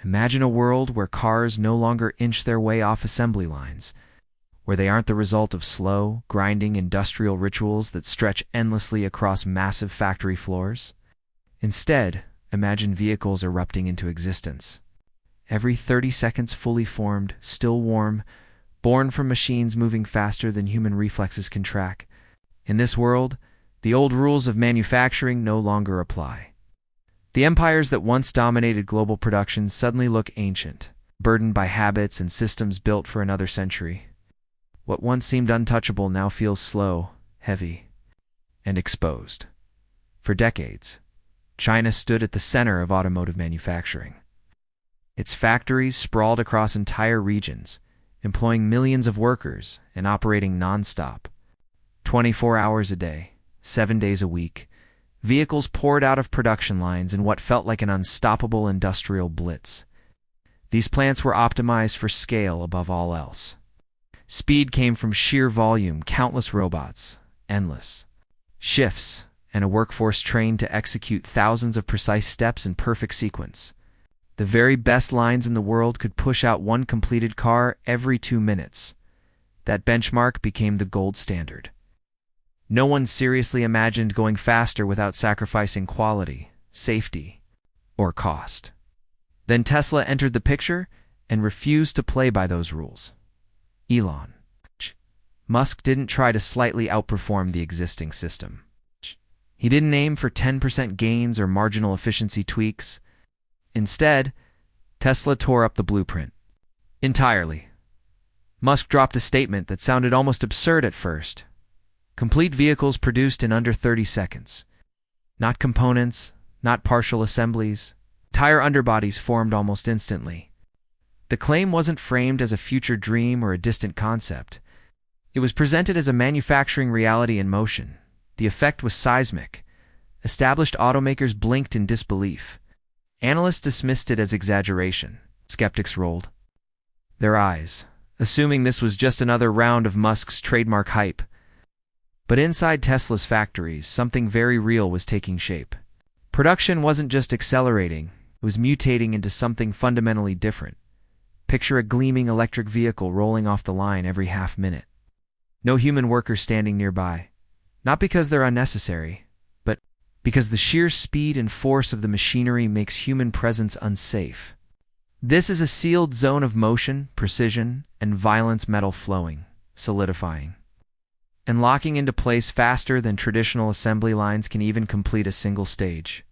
Imagine a world where cars no longer inch their way off assembly lines, where they aren't the result of slow, grinding industrial rituals that stretch endlessly across massive factory floors. Instead, imagine vehicles erupting into existence. Every 30 seconds fully formed, still warm, born from machines moving faster than human reflexes can track. In this world, the old rules of manufacturing no longer apply. The empires that once dominated global production suddenly look ancient, burdened by habits and systems built for another century. What once seemed untouchable now feels slow, heavy, and exposed. For decades, China stood at the center of automotive manufacturing. Its factories sprawled across entire regions, employing millions of workers and operating non-stop. 24 hours a day, 7 days a week, vehicles poured out of production lines in what felt like an unstoppable industrial blitz. These plants were optimized for scale above all else. Speed came from sheer volume, countless robots, endless shifts, and a workforce trained to execute thousands of precise steps in perfect sequence. The very best lines in the world could push out one completed car every 2 minutes. That benchmark became the gold standard. No one seriously imagined going faster without sacrificing quality, safety, or cost. Then Tesla entered the picture and refused to play by those rules. Elon Musk didn't try to slightly outperform the existing system. He didn't aim for 10% gains or marginal efficiency tweaks. Instead, Tesla tore up the blueprint entirely. Musk dropped a statement that sounded almost absurd at first. Complete vehicles produced in under 30 seconds. Not components, not partial assemblies. Entire underbodies formed almost instantly. The claim wasn't framed as a future dream or a distant concept. It was presented as a manufacturing reality in motion. The effect was seismic. Established automakers blinked in disbelief. Analysts dismissed it as exaggeration. Skeptics rolled their eyes, assuming this was just another round of Musk's trademark hype. But inside Tesla's factories, something very real was taking shape. Production wasn't just accelerating, it was mutating into something fundamentally different. Picture a gleaming electric vehicle rolling off the line every half minute. No human workers standing nearby. Not because they're unnecessary, but because the sheer speed and force of the machinery makes human presence unsafe. This is a sealed zone of motion, precision, and violence, metal flowing, solidifying, and locking into place faster than traditional assembly lines can even complete a single stage.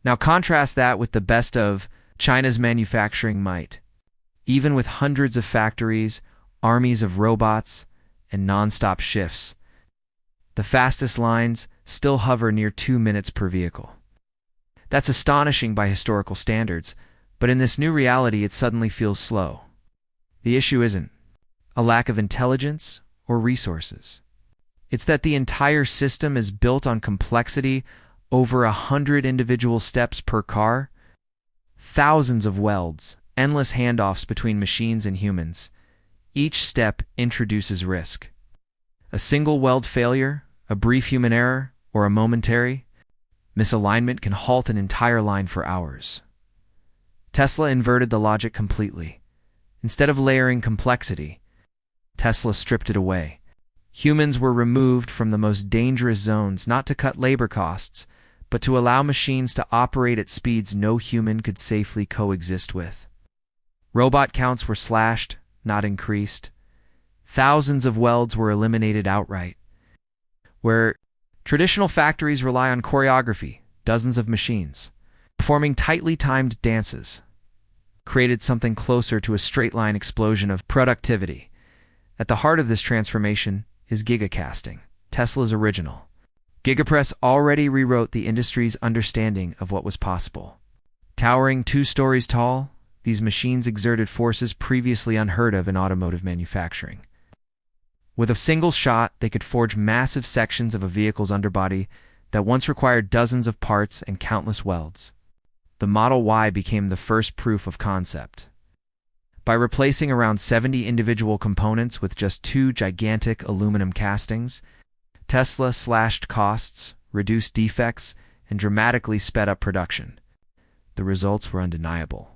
Now contrast that with the best of China's manufacturing might. Even with hundreds of factories, armies of robots, and non-stop shifts, the fastest lines still hover near 2 minutes per vehicle. That's astonishing by historical standards, but in this new reality it suddenly feels slow. The issue isn't a lack of intelligence or resources. It's that the entire system is built on complexity, over 100 individual steps per car, thousands of welds, endless handoffs between machines and humans. Each step introduces risk. A single weld failure, a brief human error, or a momentary misalignment can halt an entire line for hours. Tesla inverted the logic completely. Instead of layering complexity, Tesla stripped it away. Humans were removed from the most dangerous zones, not to cut labor costs, but to allow machines to operate at speeds no human could safely coexist with. Robot counts were slashed, not increased. Thousands of welds were eliminated outright. Where traditional factories rely on choreography, dozens of machines, performing tightly timed dances, created something closer to a straight-line explosion of productivity. At the heart of this transformation is Giga casting, Tesla's original. Gigapress already rewrote the industry's understanding of what was possible. Towering 2 stories tall, these machines exerted forces previously unheard of in automotive manufacturing. With a single shot, they could forge massive sections of a vehicle's underbody that once required dozens of parts and countless welds. The Model Y became the first proof of concept. By replacing around 70 individual components with just 2 gigantic aluminum castings, Tesla slashed costs, reduced defects, and dramatically sped up production. The results were undeniable.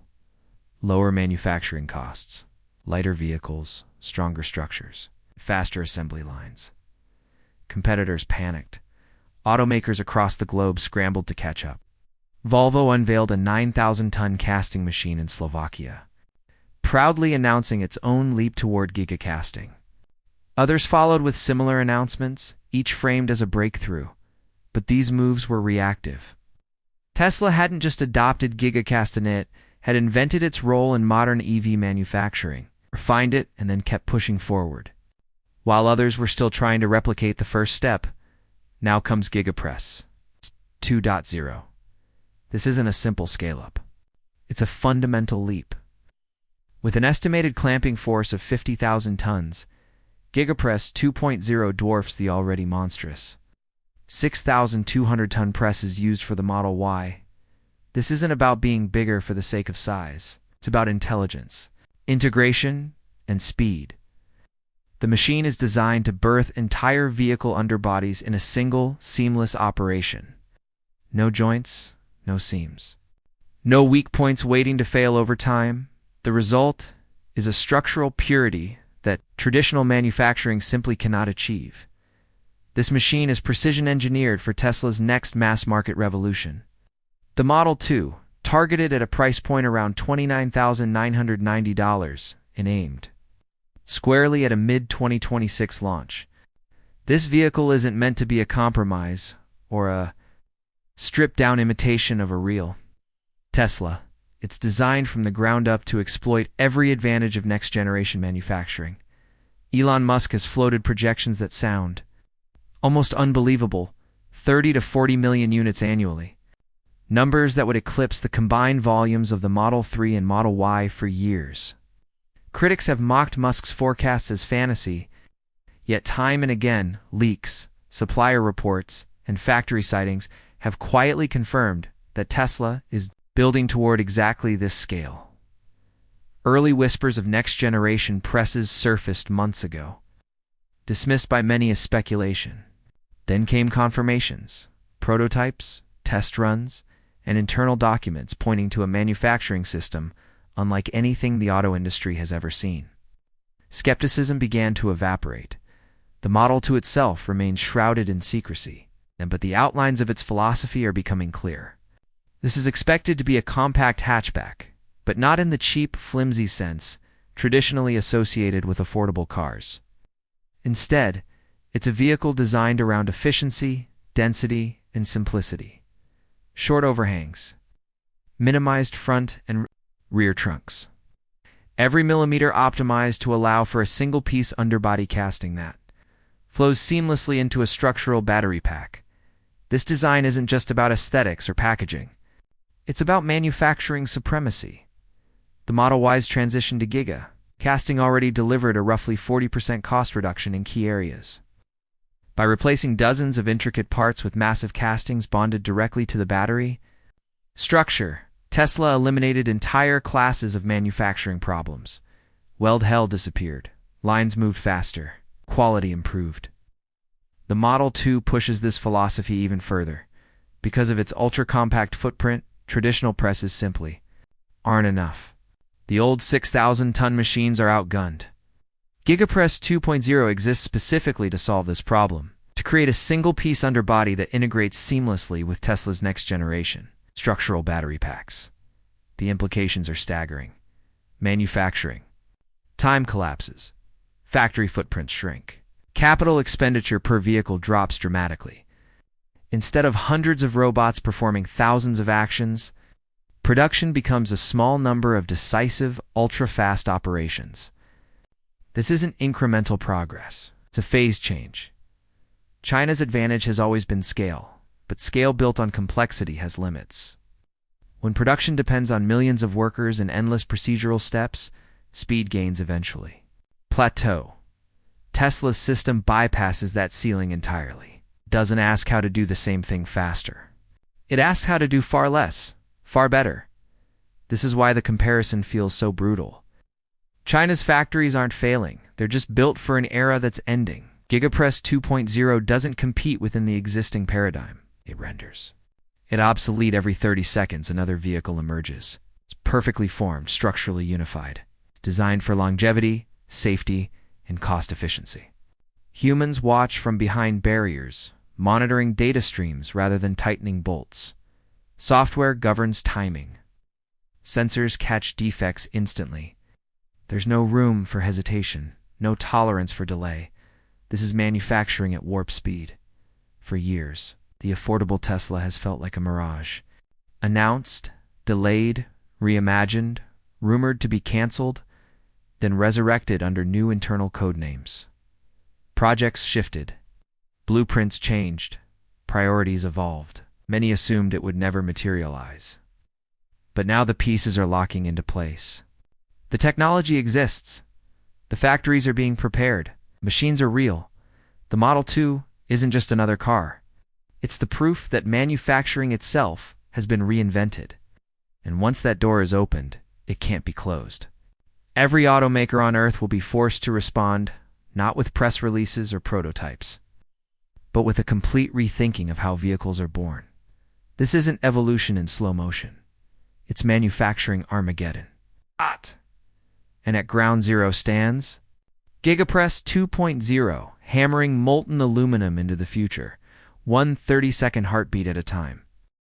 Lower manufacturing costs, lighter vehicles, stronger structures, faster assembly lines. Competitors panicked. Automakers across the globe scrambled to catch up. Volvo unveiled a 9,000-ton casting machine in Slovakia, proudly announcing its own leap toward Giga casting. Others followed with similar announcements, each framed as a breakthrough, but these moves were reactive. Tesla hadn't just adopted Giga casting, it had invented its role in modern EV manufacturing, refined it, and then kept pushing forward. While others were still trying to replicate the first step, now comes Gigapress 2.0. This isn't a simple scale-up. It's a fundamental leap. With an estimated clamping force of 50,000 tons, Gigapress 2.0 dwarfs the already monstrous 6,200-ton presses used for the Model Y. This isn't about being bigger for the sake of size. It's about intelligence, integration, and speed. The machine is designed to berth entire vehicle underbodies in a single, seamless operation. No joints, no seams. No weak points waiting to fail over time. The result is a structural purity that traditional manufacturing simply cannot achieve. This machine is precision engineered for Tesla's next mass market revolution. The Model 2, targeted at a price point around $29,990 and aimed squarely at a mid-2026 launch. This vehicle isn't meant to be a compromise or a stripped-down imitation of a real Tesla. It's designed from the ground up to exploit every advantage of next-generation manufacturing. Elon Musk has floated projections that sound almost unbelievable, 30 to 40 million units annually. Numbers that would eclipse the combined volumes of the Model 3 and Model Y for years. Critics have mocked Musk's forecasts as fantasy, yet time and again, leaks, supplier reports, and factory sightings have quietly confirmed that Tesla is building toward exactly this scale. Early whispers of next-generation presses surfaced months ago, dismissed by many as speculation. Then came confirmations, prototypes, test runs, and internal documents pointing to a manufacturing system unlike anything the auto industry has ever seen. Skepticism began to evaporate. The Model 2 itself remains shrouded in secrecy, but the outlines of its philosophy are becoming clear. This is expected to be a compact hatchback, but not in the cheap, flimsy sense traditionally associated with affordable cars. Instead, it's a vehicle designed around efficiency, density, and simplicity. Short overhangs, minimized front and rear trunks. Every millimeter optimized to allow for a single-piece underbody casting that flows seamlessly into a structural battery pack. This design isn't just about aesthetics or packaging. It's about manufacturing supremacy. The Model Y's transition to Giga casting already delivered a roughly 40% cost reduction in key areas. By replacing dozens of intricate parts with massive castings bonded directly to the battery structure, Tesla eliminated entire classes of manufacturing problems. Weld hell disappeared, lines moved faster, quality improved. The Model 2 pushes this philosophy even further. Because of its ultra-compact footprint, traditional presses simply aren't enough. The old 6,000-ton machines are outgunned. Gigapress 2.0 exists specifically to solve this problem, to create a single-piece underbody that integrates seamlessly with Tesla's next generation structural battery packs. The implications are staggering. Manufacturing time collapses. Factory footprints shrink. Capital expenditure per vehicle drops dramatically. Instead of hundreds of robots performing thousands of actions, production becomes a small number of decisive, ultra-fast operations. This isn't incremental progress. It's a phase change. China's advantage has always been scale, but scale built on complexity has limits. When production depends on millions of workers and endless procedural steps, speed gains eventually plateau. Tesla's system bypasses that ceiling entirely. It doesn't ask how to do the same thing faster. It asks how to do far less, far better. This is why the comparison feels so brutal. China's factories aren't failing. They're just built for an era that's ending. Gigapress 2.0 doesn't compete within the existing paradigm. It renders. It obsolete every 30 seconds another vehicle emerges, It's perfectly formed, structurally unified. It's designed for longevity, safety, and cost efficiency. Humans watch from behind barriers, monitoring data streams rather than tightening bolts. Software governs timing. Sensors catch defects instantly. There's no room for hesitation, no tolerance for delay. This is manufacturing at warp speed. For years, the affordable Tesla has felt like a mirage. Announced, delayed, reimagined, rumored to be canceled, then resurrected under new internal code names. Projects shifted. Blueprints changed. Priorities evolved. Many assumed it would never materialize. But now the pieces are locking into place. The technology exists. The factories are being prepared. Machines are real. The Model 2 isn't just another car. It's the proof that manufacturing itself has been reinvented. And once that door is opened, it can't be closed. Every automaker on Earth will be forced to respond, not with press releases or prototypes, but with a complete rethinking of how vehicles are born. This isn't evolution in slow motion. It's manufacturing Armageddon. And at ground zero stands Gigapress 2.0, hammering molten aluminum into the future, one 30-second heartbeat at a time.